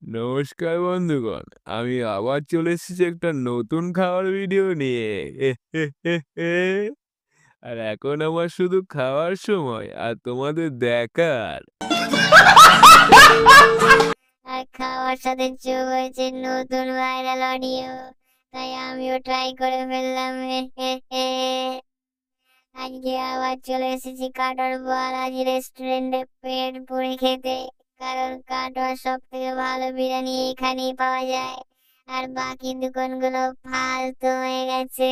নমস্কার বন্ধুগণ। আমি আবার চলে এসেছি একটা নতুন খাওয়ার ভিডিও নিয়ে। আর এখন আমার শুধু খাওয়ার সময় আর তোমাদের দেখার। আর খাওয়ার সাথে যোগ হয়েছে নতুন ভাইরাল অডিও, তাই আমিও ট্রাই করে ফেললাম। আজকে আবার চলে এসেছি কাটোয়ার বালাজি রেস্টুরেন্টে পেট পুরে খেতে, কারণ কাটোয়ার সব থেকে ভালো বিরিয়ানি এখানেই পাওয়া যায়, আর বাকি দোকানগুলো ফালতু হয়ে গেছে।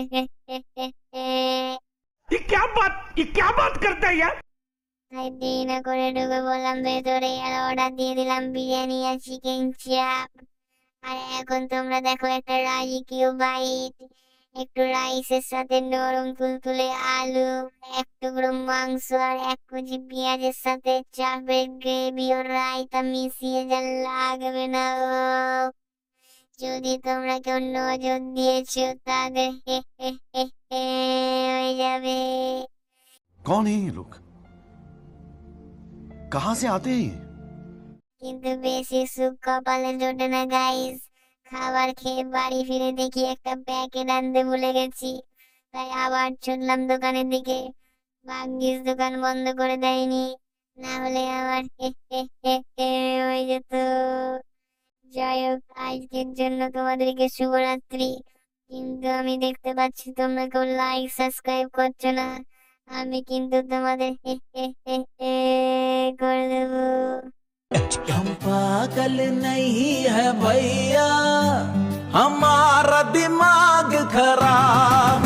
ये क्या बात करता है यार। তাই দেরি না করে ঢুকে বললাম ভেতরে, আর অর্ডার দিয়ে দিলাম বিরিয়ানি আর চিকেন চাপ। আর এখন তোমরা দেখো একটা রাজকীয় বাইট, একটু রাইসের সাথে নরম তুলতুলে আলু, এক টুকরো মাংস আর এক কুচি পেঁয়াজের সাথে চাপের গ্রেভি ও রায়তা মিশিয়ে যা লাগবে না ও। যদি তোমরা কেউ নজর দিয়েছো তাদের হয়ে যাবে। कौन है ये लोग? कहां से आते हैं ये? কিন্তু বেশি সুখ কপালে জোটে না গাইস। খাবার খেয়ে বাড়ি ফিরে দেখি একটা প্যাকেট আনতে ভুলে গেছি, তাই আবার ছুটলাম দোকানের দিকে। ভাগ্যিস দোকান বন্ধ করে দেয়নি, না হলে আমার হয়ে যেত। যাই হোক, আজকের জন্য তোমাদেরকে শুভরাত্রি। কিন্তু আমি দেখতে পাচ্ছি তোমরা কেউ লাইক সাবস্ক্রাইব করছো না। আমি কিন্তু তোমাদের করে দেবো। हम पागल नहीं है भैया, हमारा दिमाग खराब